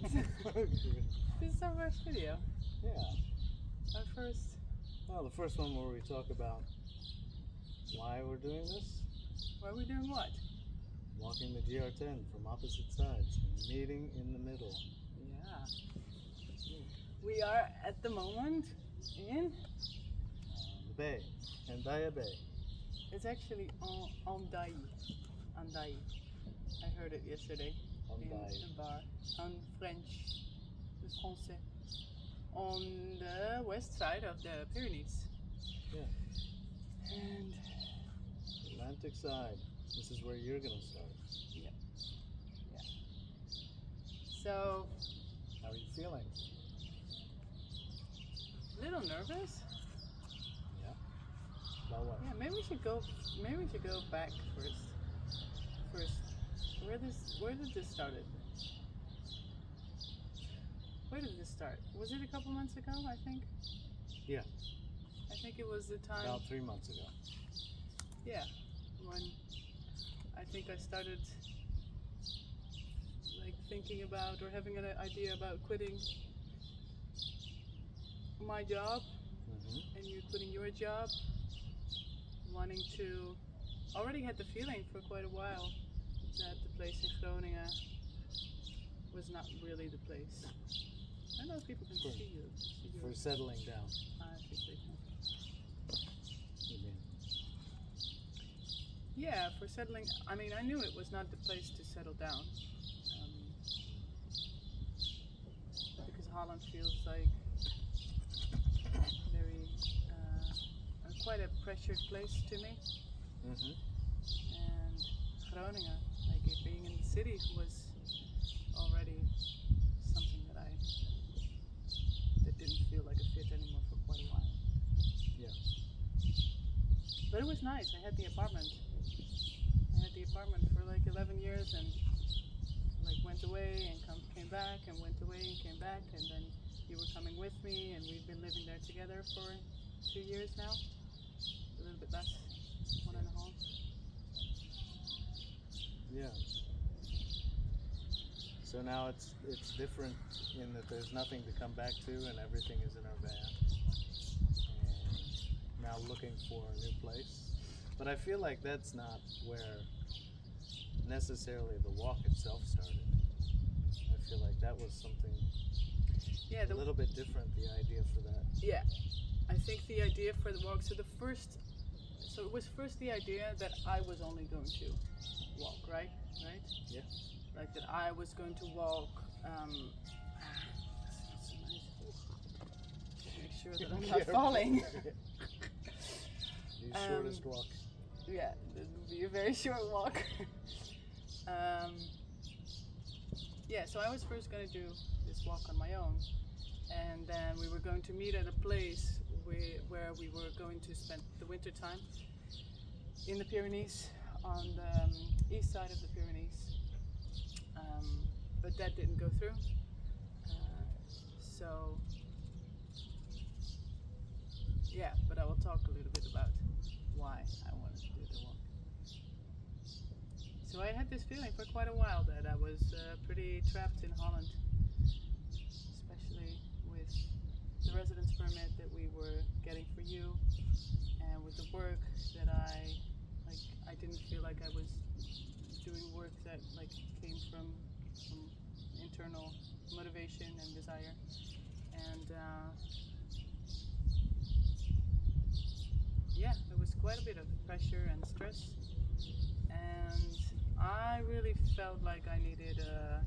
good. This is our first video. Yeah. Our first. Well, the first one where we talk about why we're doing this. Why are we doing what? Walking the GR10 from opposite sides, meeting in the middle. Yeah. We are at the moment in. The bay, Hendaya Bay. It's actually Andai. Andai. I heard it yesterday in a bar. On French. Le français. On the west side of the Pyrenees. Yeah. And Atlantic side. This is where you're gonna start. yeah. Yeah. So How are you feeling? a little nervous. Yeah. About what? Yeah, maybe we should go back first. Where did this started? Where did this start? Was it a couple months ago, I think? Yeah. I think it was the time. About 3 months ago. Yeah, when I think I started like thinking about or having an idea about quitting my job, and you quitting your job, wanting to. Already had the feeling for quite a while that the place in Groningen was not really the place. I don't know if people can see you. For settling down. I think they can. You mean? Yeah, for settling. I mean, I knew it was not the place to settle down. Because Holland feels like very, quite a pressured place to me. And Groningen, like it being in the city, was already something that didn't feel like a fit anymore for quite a while. Yeah. But it was nice. I had the apartment. For like 11 years and like went away and came back and went away and came back, and then you were coming with me and we've been living there together for 2 years now. A little bit less, 1.5. Yeah. So now it's different in that there's nothing to come back to and everything is in our van. And now looking for a new place. But I feel like that's not where necessarily the walk itself started. I feel like that was something a little bit different, the idea for that. Yeah. I think the idea for the walk, so it was first the idea that I was only going to walk, right? Yeah. Like that I was going to walk, that's so nice. Make sure that I'm not falling. The shortest walk. Yeah, it would be a very short walk. Yeah, so I was first going to do this walk on my own, and then we were going to meet at a place where we were going to spend the winter time in the Pyrenees, on the east side of the Pyrenees. But that didn't go through. So yeah, but I will talk a little bit about why I wanted to do the walk. So I had this feeling for quite a while that I was pretty trapped in Holland, especially with the residence permit that we were getting for you, and with the work that I didn't feel like I was doing work that like came from internal motivation and desire, and yeah, it was quite a bit of pressure and stress, and I really felt like I needed a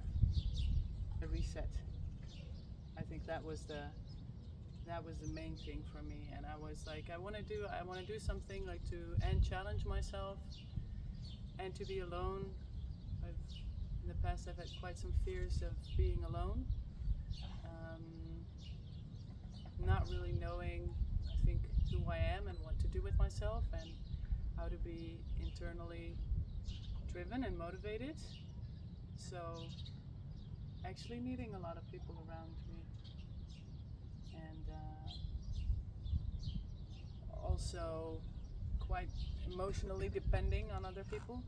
reset. I think that was the main thing for me, and I was like, I want to do something like to challenge myself and to be alone. In the past I've had quite some fears of being alone, not really knowing, I think, who I am and what to do with myself and how to be internally driven and motivated. So actually needing a lot of people around me, and also quite emotionally depending on other people.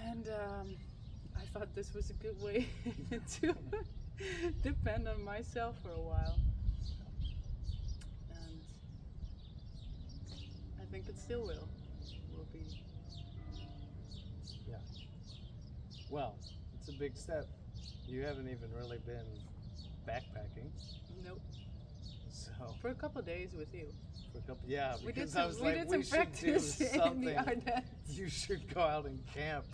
And I thought this was a good way to depend on myself for a while. And I think it still will be. Yeah. Well, it's a big step. You haven't even really been backpacking, Nope. so For a couple of days with you. for a couple, yeah, We did because some, I was like, did we some should do practice in the something. Ardennes. You should go out and camp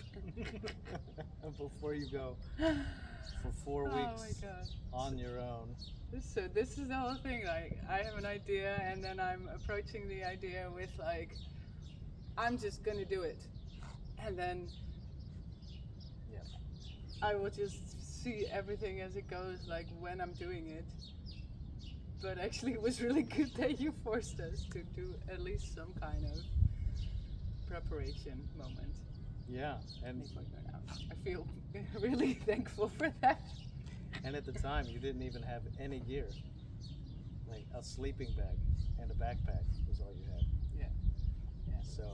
before you go for 4 weeks Oh my god. on your own. So this is the whole thing. Like, I have an idea, and then I'm approaching the idea with like, I'm just gonna do it, and then Yeah. I will just see everything as it goes, like when I'm doing it. But actually, it was really good that you forced us to do at least some kind of preparation moment. Yeah, and Make my burn out. I feel really thankful for that. at the time you didn't even have any gear. Like a sleeping bag and a backpack was all you had. Yeah. Yeah. So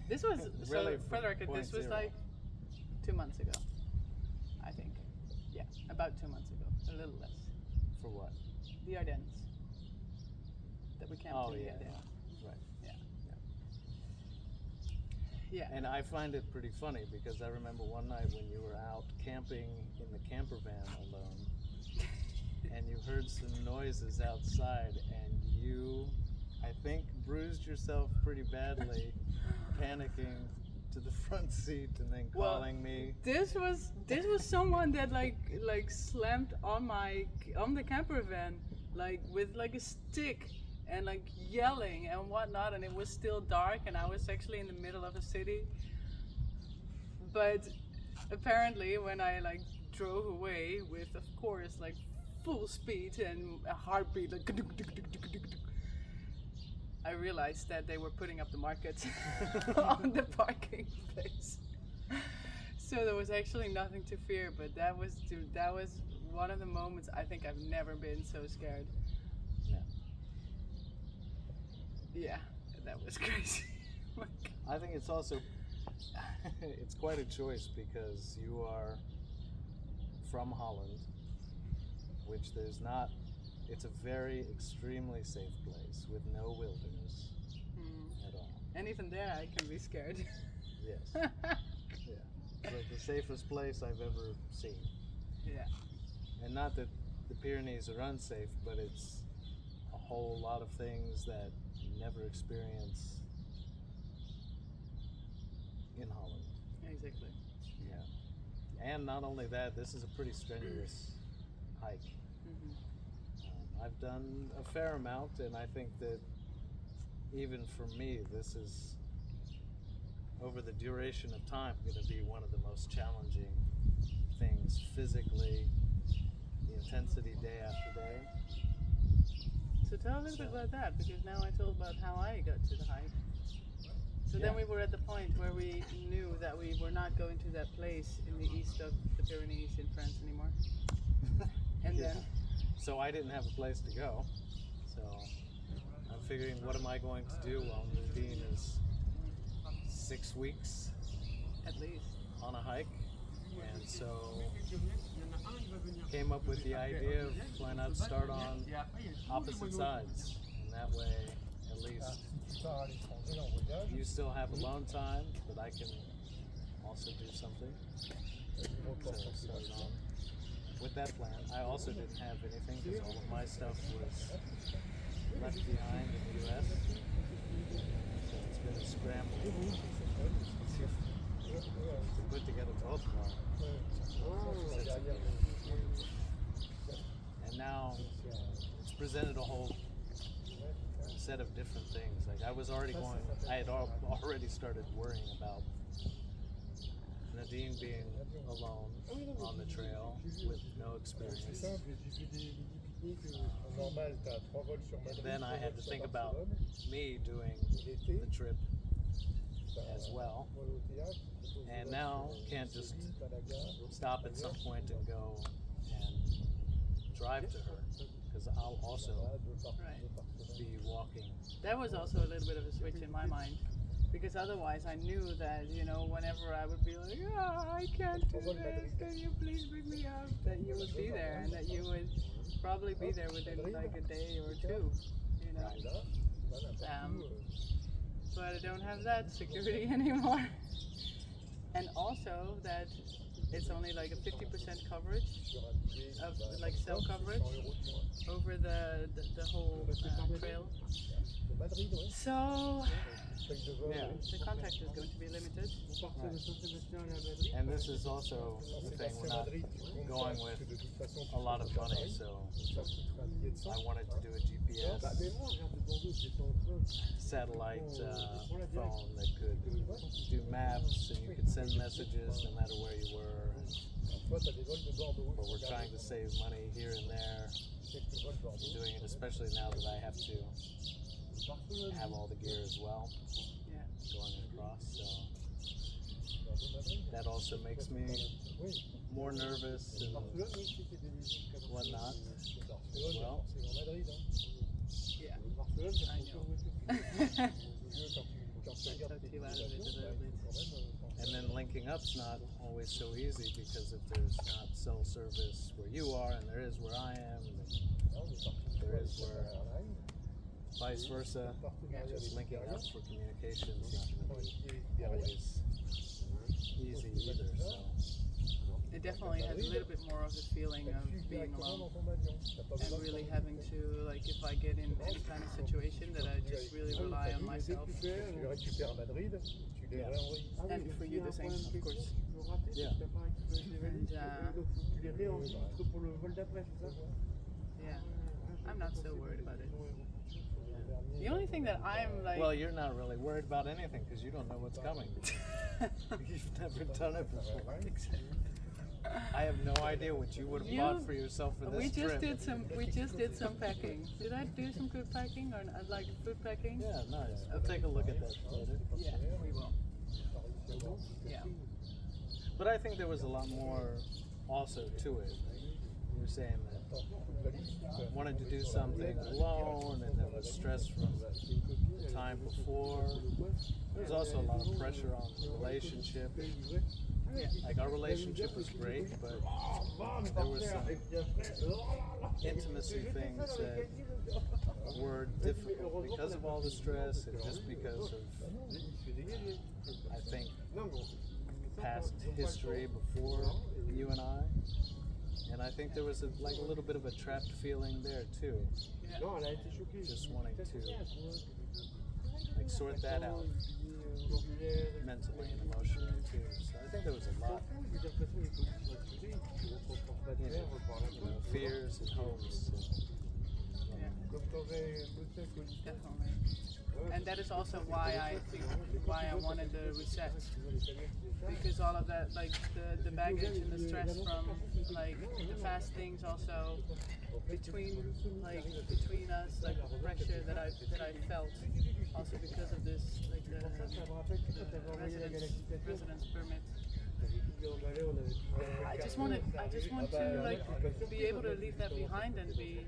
This was, really so for the record, this was 0.0. like 2 months ago, I think. Yeah, about 2 months ago, a little less. For what? The Ardennes. That we camped Oh in the yeah, Ardennes. right. Yeah. And I find it pretty funny because I remember one night when you were out camping in the camper van alone and you heard some noises outside and you, I think, bruised yourself pretty badly, panicking to the front seat and then calling me. This was someone that like slammed on the camper van like with like a stick and like yelling and whatnot, and it was still dark and I was actually in the middle of a city. But apparently when I like drove away with, of course, like full speed and a heartbeat like I realized that they were putting up the market on the parking place. So there was actually nothing to fear, but that was one of the moments I think I've never been so scared. Yeah. Yeah, that was crazy. Oh my God. I think it's also it's quite a choice because you are from Holland, which there's not. It's a very extremely safe place with no wilderness at all. And even there, I can be scared. Yes. Yeah. It's like the safest place I've ever seen. Yeah. And not that the Pyrenees are unsafe, but it's a whole lot of things that you never experience in Holland. Exactly. Yeah. And not only that, this is a pretty strenuous hike. I've done a fair amount, and I think that even for me, this is, over the duration of time, going to be one of the most challenging things physically, the intensity day after day. So tell a little bit about that, because now I told about how I got to the hike. So then we were at the point where we knew that we were not going to that place in the east of the Pyrenees in France anymore. And then so I didn't have a place to go. So I'm figuring, what am I going to do while Nadine is 6 weeks at least on a hike? And so came up with the idea of why not start on opposite sides, and that way at least you still have alone time, but I can also do something. So started on with that plan. I also didn't have anything because all of my stuff was left behind in the US. So it's been a scramble to put together both of them. And now it's presented a whole set of different things. Like I had already started worrying about Nadine being alone on the trail with no experience. And then I had to think about me doing the trip as well. And now can't just stop at some point and go and drive to her, because I'll also be walking. That was also a little bit of a switch in my mind, because otherwise I knew that, you know, whenever I would be like, I can't do this, can you please bring me up, that you would be there and that you would probably be there within like a day or two, you know. But I don't have that security anymore. And also that it's only like a 50% coverage of like cell coverage over the whole trail. So Yeah. the contact is going to be limited. Right. And this is also the thing, we're not going with a lot of money, so I wanted to do a GPS satellite phone that could do maps and you could send messages no matter where you were. But we're trying to save money here and there, doing it especially now that I have to have all the gear as well, going across, so that also makes me more nervous and whatnot. Well, yeah, I know. I talked you out of it a little bit. and then linking up's not always so easy because if there's not cell service where you are and there is where I am, and there is where vice versa, just linking up for communication is not going to be always easy either. So It definitely has a little bit more of the feeling of being alone and really having to, like, if I get in any kind of situation, that I just really rely on myself. And for you the same, of course. yeah, And yeah, I'm not so worried about it. The only thing that I'm like, well, you're not really worried about anything because you don't know what's coming. You've never done it before. I have no idea what you would have bought for yourself for this we just trip. did some packing. Did I do some good packing or like food packing? Yeah, nice. We'll take a look at that later. Yeah, we will. Yeah. But I think there was a lot more also to it. You were saying that you wanted to do something alone and there was stress from the time before. There was also a lot of pressure on the relationship. Yeah. Like our relationship was great, but there were some intimacy things that were difficult because of all the stress and just because of, I think, past history before you and I. And I think there was a little bit of a trapped feeling there too. Yeah. Just wanting to like sort that out mentally and emotionally too. So I think there was a lot. Fears and hopes. Yeah. Definitely. And that is also why I wanted the reset, because all of that, like the baggage and the stress from like the fast things, also between us, like the pressure that I felt, also because of this, like the residence permit. I just want to like be able to leave that behind and be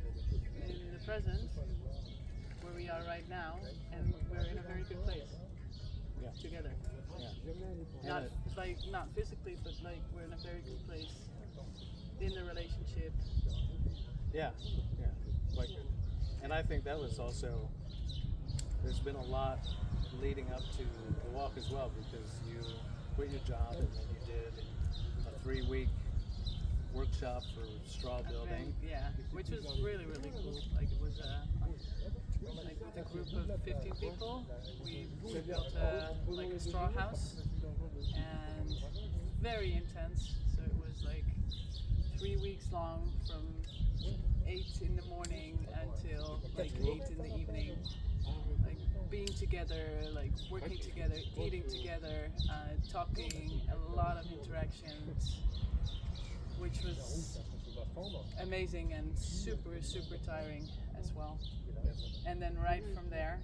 in the present where we are right now, and we're in a very good place together. Yeah. Not physically, but like we're in a very good place in the relationship. Yeah, quite good. And I think that was also, there's been a lot leading up to the walk as well, because you quit your job and then you did a 3-week workshop for straw building. Yeah, which was really, really cool. Like it was like with a group of 15 people, we built a straw house, and very intense. So it was like 3 weeks long, from 8 in the morning until like 8 in the evening. Like being together, like working together, eating together, talking, a lot of interactions, which was amazing and super, super tiring as well. And then right from there,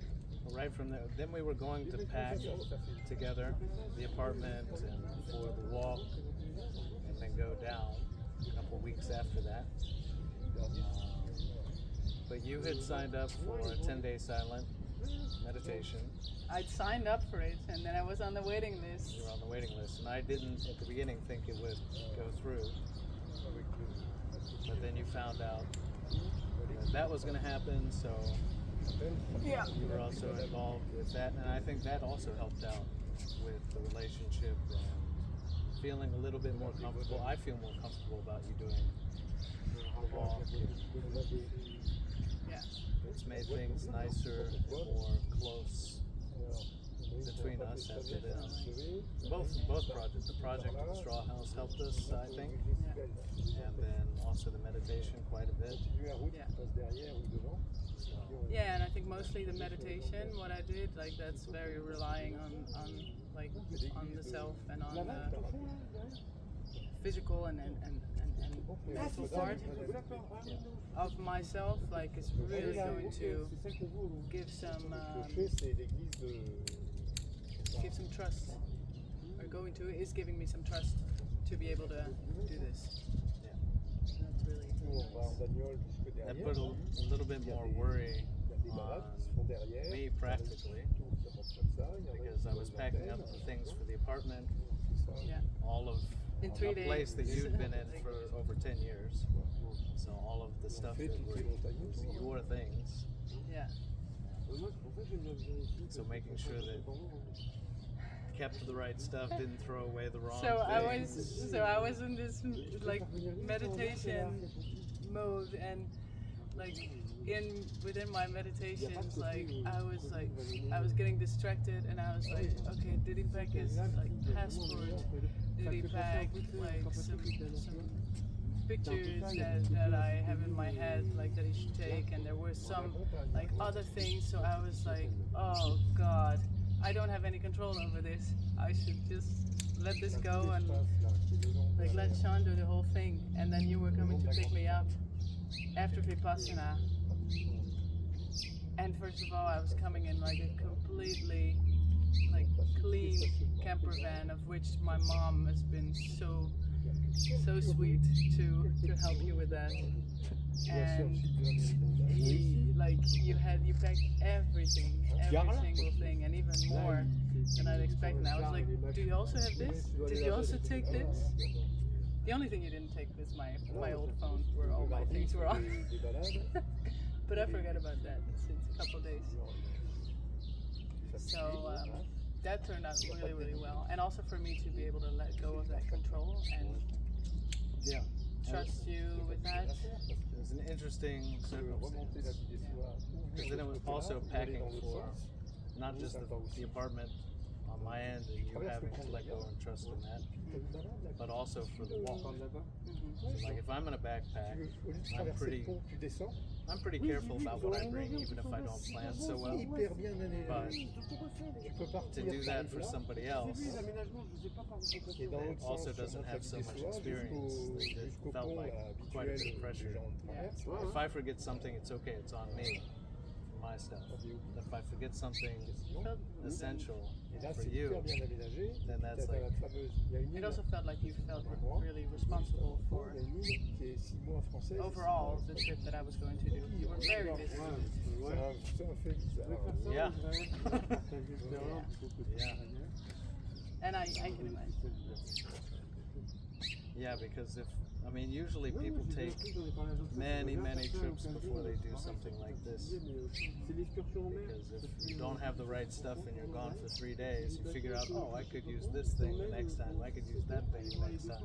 then we were going to pack together the apartment and for the walk, and then go down a couple weeks after that. But you had signed up for a 10-day silent meditation. I'd signed up for it, and then I was on the waiting list. You were on the waiting list, and I didn't at the beginning think it would go through. But then you found out that was going to happen, so Yeah. you were also involved with that, and I think that also helped out with the relationship and feeling a little bit more comfortable. I feel more comfortable about you doing the walk. Yeah. It's made things nicer and more close between us after this. Both projects, the project of the Straw House helped us, I think, and then also the meditation quite a bit. So, Yeah, and I think mostly the meditation, what I did, like that's very relying on like on the self and on the physical and mental part of myself, like it's really going to give some trust, or going to is giving me some trust to be able to do this. yeah. So that's really nice. That put a little bit more worry on me practically, because I was packing up the things for the apartment, Yeah. all of In 3 a days. place that you'd been in for over 10 years. So all of the stuff that were your things. Yeah. So making sure that kept the right stuff, didn't throw away the wrong So things. I was in this like meditation mode, and like within my meditations, like I was getting distracted, and I was like, okay, did he pack his like passport? Did he pack like some pictures that I have in my head, like that he should take? And there were some like other things, so I was like, oh God, I don't have any control over this. I should just let this go and like let Sean do the whole thing. And then you were coming to pick me up after Vipassana. And first of all, I was coming in like a completely like clean camper van, of which my mom has been so sweet to help you with that. And you packed everything, every single thing, and even more than I'd expect. And I was like, do you also have this? Did you also take this? The only thing you didn't take was my old phone, where all my things were on. But I forgot about that since a couple of days. So that turned out really, really well. And also for me to be able to let go of that control and trust you with that. It was an interesting circumstance. Because then it was also packing for not just the apartment on my end, and you having to let go and trust in that, but also for the walk. So like if I'm in a backpack, I'm pretty careful about what I bring, even if I don't plan so well. But to do that for somebody else that also doesn't have so much experience, it felt like quite a bit of pressure. If I forget something, it's okay, it's on me, for my stuff. If I forget something essential for you, then that's like... It also felt like you felt really responsible for overall the trip that I was going to do. You were very busy. Yeah. Yeah. And I can imagine. Yeah, because usually people take many trips before they do something like this. Because if you don't have the right stuff and you're gone for 3 days, you figure out, oh, I could use this thing the next time, I could use that thing the next time.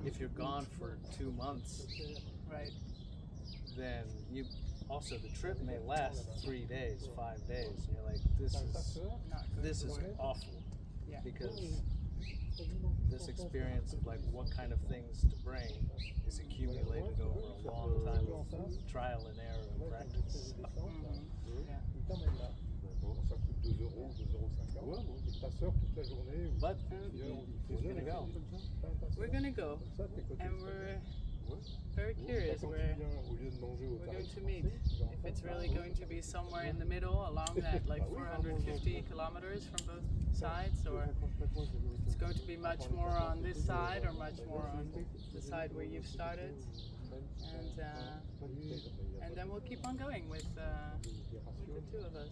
If you're gone for 2 months, right, then the trip may last 3 days, 5 days, and you're like, this is awful. Yeah. Because this experience of like what kind of things to bring is accumulated over a long time of trial and error and practice. But who's gonna go? We're gonna go, and we're very curious where we're going to meet. If it's really going to be somewhere in the middle along that like 450 kilometers from both sides, or if it's going to be much more on this side or much more on the side where you've started. And then we'll keep on going with the two of us.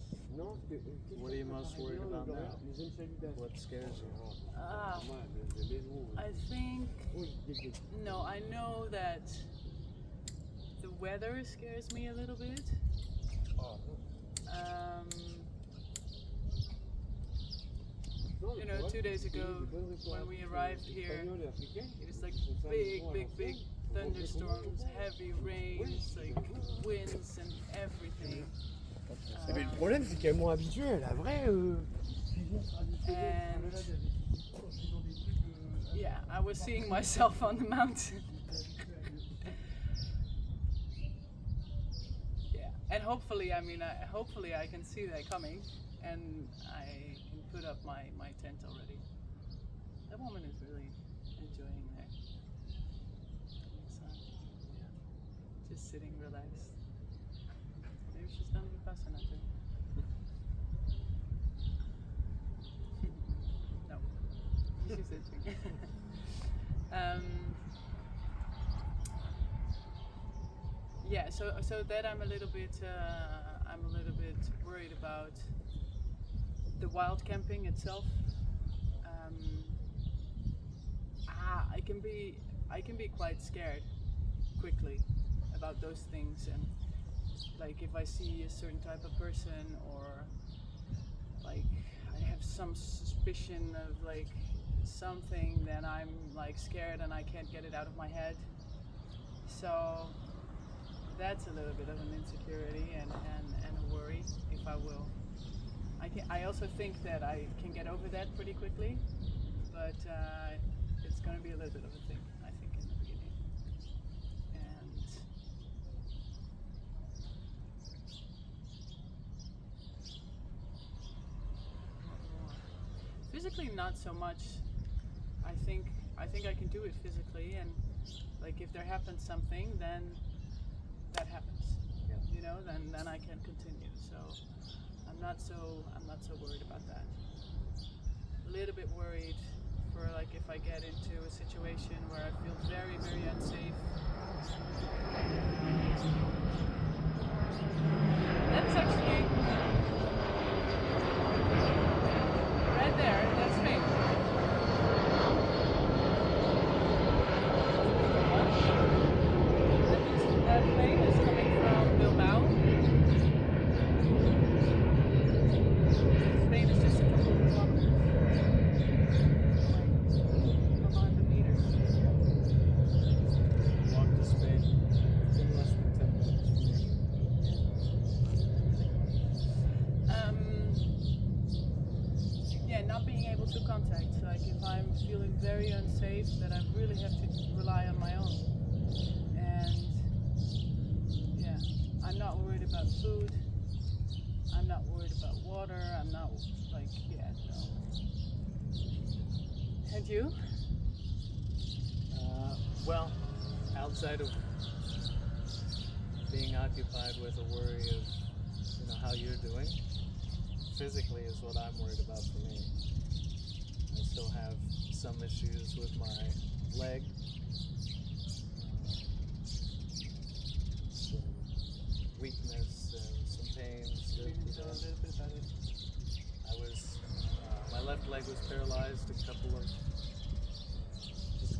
What are you most worried about now? What scares you? I think, no, I know that the weather scares me a little bit. You know, 2 days ago when we arrived here, it was like big thunderstorms, heavy rains, like winds and everything. Mais le problème, c'est qu'elle est moins habituée, la vraie. And yeah, I was seeing myself on the mountain. Yeah, and hopefully, I mean, hopefully I can see that coming, and I can put up my tent already. That woman is really enjoying there. In the sun. Yeah. Just sitting relaxed. Maybe she's done Vipassana too. No, she's itching. Yeah, so that I'm a little bit worried about the wild camping itself. I can be quite scared quickly about those things, and like if I see a certain type of person, or like I have some suspicion of like something, then I'm like scared and I can't get it out of my head. So that's a little bit of an insecurity and a worry, if I will. I also think that I can get over that pretty quickly, but it's going to be a little bit of a thing, I think, in the beginning. And physically, not so much. I think I can do it physically, and like if there happens something, then that happens. Yeah. You know, then I can continue. So I'm not so worried about that. A little bit worried for like if I get into a situation where I feel very, very unsafe. That's actually right there. That's me. That plane is coming from Bilbao. Spain is just a couple of kilometers. Like 100 meters. Walk to Spain in less than 10 minutes. Yeah, not being able to contact. Like if I'm feeling very unsafe, that I really have to rely on my own. And yeah, I'm not worried about food. I'm not worried about water. I'm not like, yeah, no. And you? Well, outside of being occupied with a worry of, you know, how you're doing, physically is what I'm worried about for me. I still have some issues with my leg. Some weakness and some pains. We can tell a little bit about it. I was, my left leg was paralyzed just a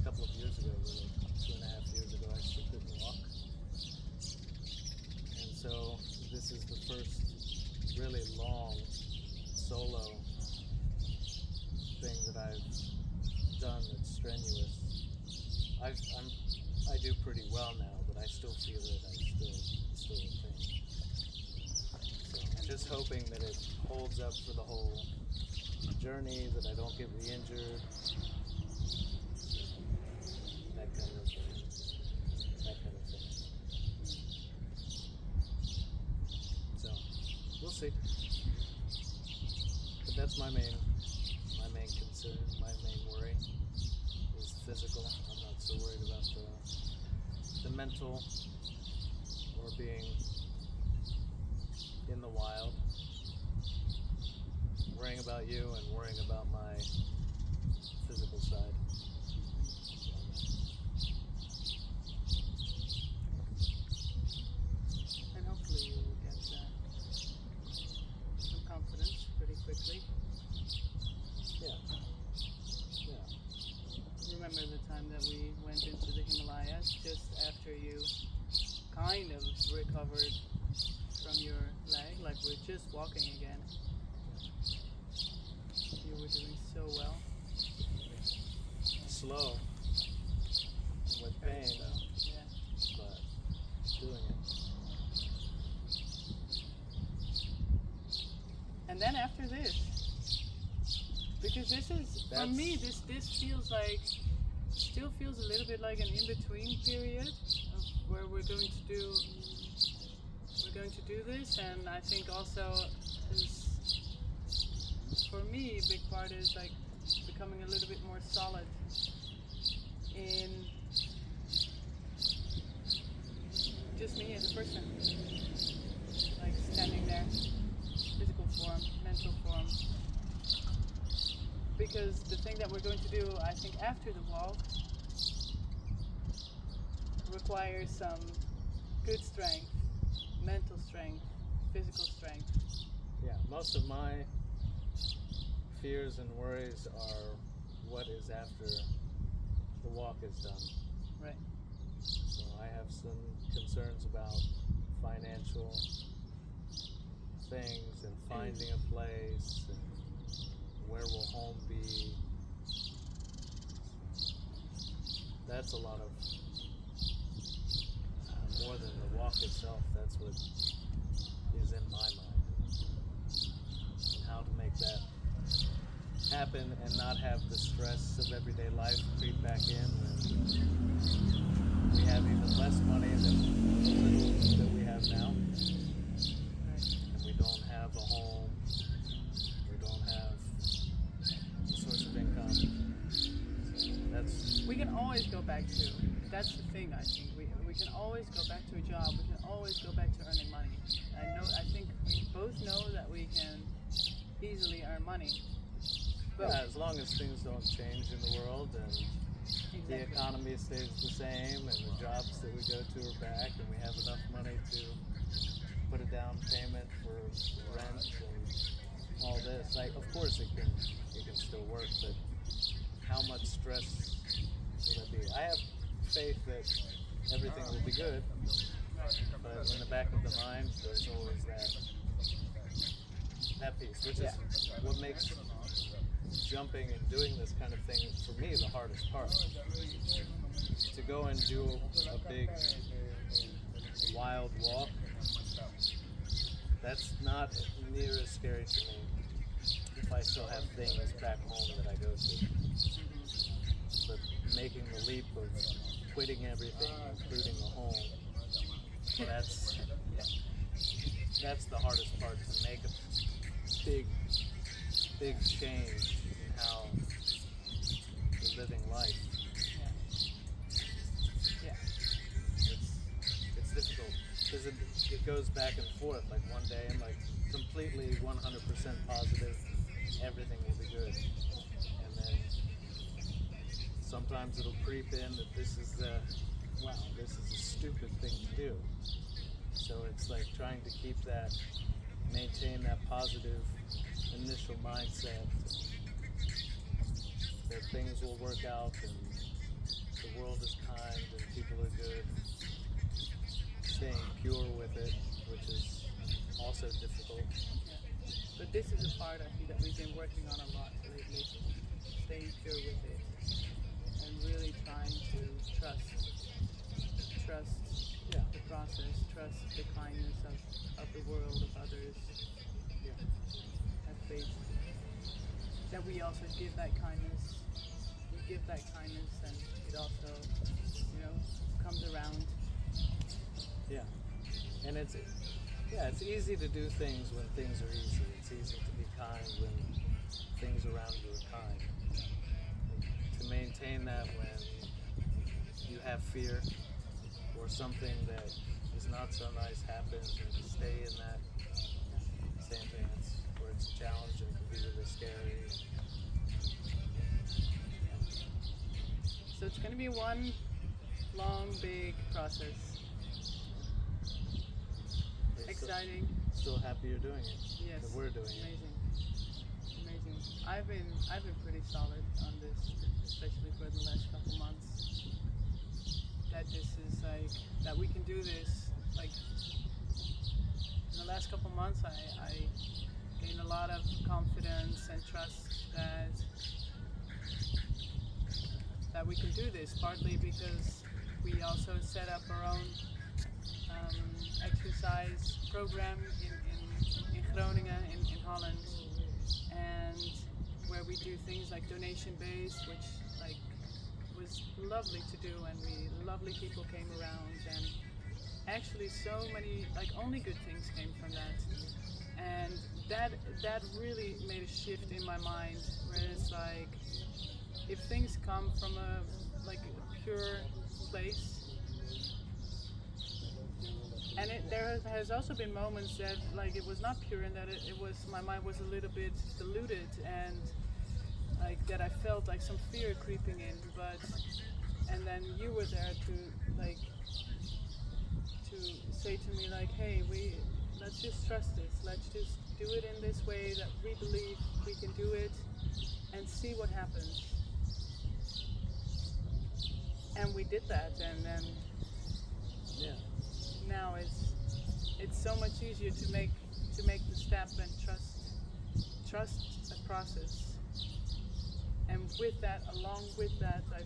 couple of years ago, really. 2.5 years ago, I still couldn't walk. And so this is the first really long solo thing that I've done that's strenuous. I do pretty well now, but I still feel it. I'm still in pain. So I'm just hoping that it holds up for the whole journey, that I don't get re-injured. That kind of thing. So we'll see. But that's my main concern, my main worry is physical. I'm not so worried about the mental or being in the wild. Worrying about you and worrying about my physical side. And hopefully you will get walking again. You were doing so well. Slow and with Very pain, slow. Yeah. but doing it. And then after this, because this is for me, this feels like, still feels a little bit like an in-between period of where we're going to do this, and I think also is, for me, a big part is like becoming a little bit more solid in just me as a person, like standing there, physical form, mental form. Because the thing that we're going to do, I think, after the walk requires some good strength, mental strength, physical strength. Yeah, most of my fears and worries are what is after the walk is done. Right. So I have some concerns about financial things and finding a place and where will home be. That's a lot of, more than the walk itself, that's what is in my mind. And how to make that happen and not have the stress of everyday life creep back in when we have even less money than the little that we have now. Right. And we don't have a home, we don't have a source of income. So that's, We can always go back to, that's the thing, I think. We can always go back to a job. We can always go back to earning money. I think we both know that we can easily earn money. But yeah, as long as things don't change in the world and the exactly. economy stays the same and the jobs that we go to are back and we have enough money to put a down payment for rent and all this. Like, of course it can still work, but how much stress will it be? I have faith that everything will be good, but in the back of the mind, there's always that piece, which is what makes jumping and doing this kind of thing, for me, the hardest part. To go and do a big wild walk, that's not near as scary to me if I still have things back home that I go to. But making the leap of quitting everything, including the home, that's the hardest part, to make a big change in how you're living life. Yeah. It's difficult because it goes back and forth. Like one day I'm like completely 100% positive everything will be good, and then sometimes it'll creep in that this is a stupid thing to do. So it's like trying to maintain that positive initial mindset that things will work out and the world is kind and people are good. Staying pure with it, which is also difficult. But this is a part, I think, that we've been working on a lot lately. Staying pure with it and really trying to trust the process, trust the kindness of the world, of others. Have faith that we also give that kindness. We give that kindness, and it also, comes around. Yeah, and it's easy to do things when things are easy. It's easy to be kind when things around you are kind. To maintain that when you have fear or something that is not so nice happens, and to stay in that same dance where it's a challenge and it can be really scary. So it's going to be one long, big process. Exciting. Still happy you're doing it. Yes. That we're doing Amazing. I've been pretty solid on this, especially for the last couple months. That this is like, that we can do this. Like, in the last couple months, I lot of confidence and trust that we can do this, partly because we also set up our own exercise program in Groningen, in Holland, and where we do things like donation based, which like was lovely to do, and lovely people came around, and actually so many like only good things came from that, and that really made a shift in my mind, where it's like if things come from a pure place. And there has also been moments that like it was not pure, and that it was, my mind was a little bit diluted, and like that I felt like some fear creeping in. And then you were there to say to me like, hey, let's just trust this. Let's just do it in this way that we believe we can do it, and see what happens. And we did that, and then now it's so much easier to make the step and trust a process. And with that, along with that, I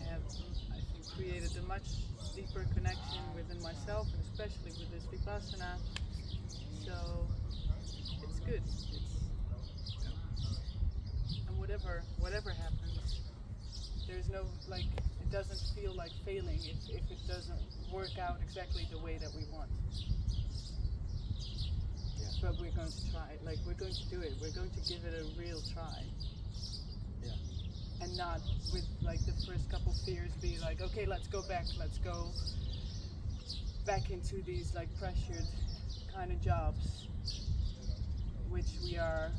have, I think, created a much deeper connection within myself, and especially with this Vipassana. So it's good. And whatever happens, there's no it doesn't feel like failing if it doesn't work out exactly the way that we want. Yeah. But we're going to try it. We're going to do it. We're going to give it a real try. Yeah. And not with the first couple fears be like, okay, let's go back into these pressured kind of jobs, which we are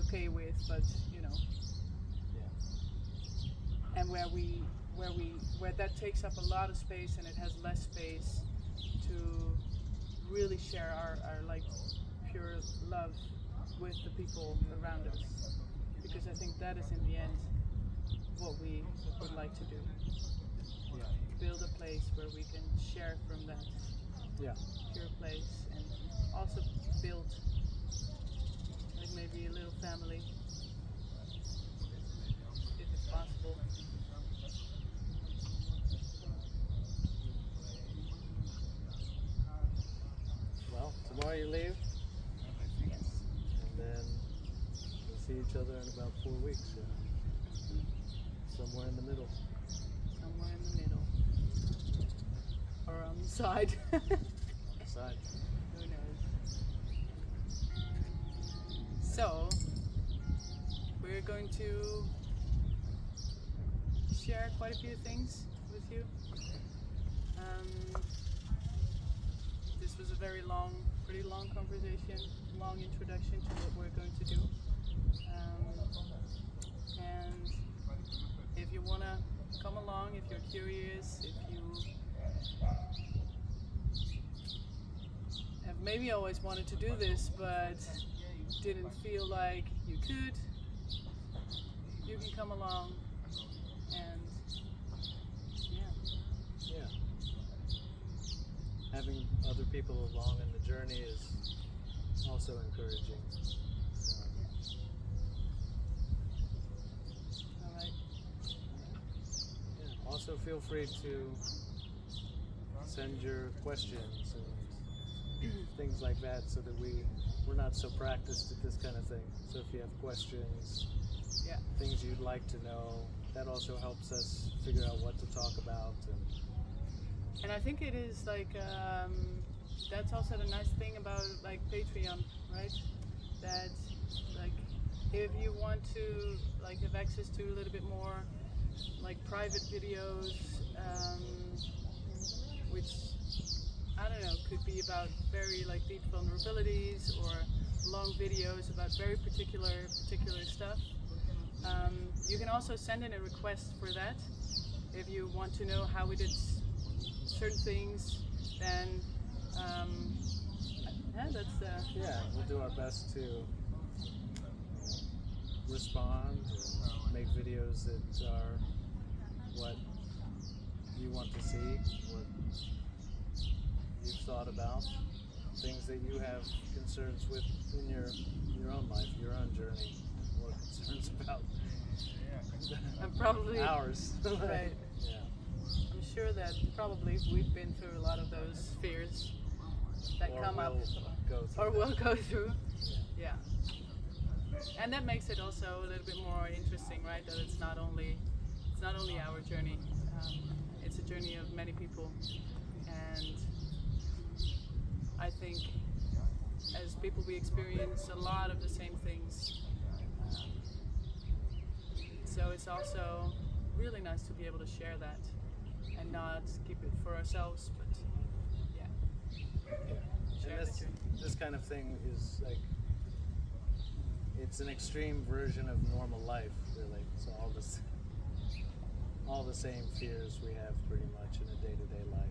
okay with, but and where that takes up a lot of space, and it has less space to really share our pure love with the people around us, because I think that is in the end what we would like to do. Build a place where we can share from that pure place, and also build maybe a little family, if it's possible. Well, tomorrow you leave, Yes. and then we'll see each other in about 4 weeks. Somewhere in the middle. Somewhere in the middle. Or on the side. Side. Who knows? So, we're going to share quite a few things with you. This was a pretty long conversation, long introduction to what we're going to do. And if you want to come along, if you're curious, if you have maybe always wanted to do this but didn't feel like you could, you can come along, and Yeah. Having other people along in the journey is also encouraging. So, all right. yeah. Also feel free to send your questions and things like that, so that we're not so practiced at this kind of thing. So if you have questions, things you'd like to know, that also helps us figure out what to talk about. And I think it is that's also the nice thing about Patreon, right? That if you want to have access to a little bit more private videos, which I don't know, could be about very deep vulnerabilities, or long videos about very particular stuff. You can also send in a request for that. If you want to know how we did certain things, then we'll do our best to respond and make videos that are what you want to see, what you've thought about. things that you have concerns with in your own life, your own journey, more concerns about And probably ours. right. Yeah. I'm sure that probably we've been through a lot of those fears that Or come up, will go through or that. will go through. Yeah. Yeah. And that makes it also a little bit more interesting, right? That it's not only our journey. It's a journey of many people, and I think as people we experience a lot of the same things. So it's also really nice to be able to share that and not keep it for ourselves, but yeah, share And the journey. this kind of thing is like, it's an extreme version of normal life, really. So all the same fears we have pretty much in a day-to-day life.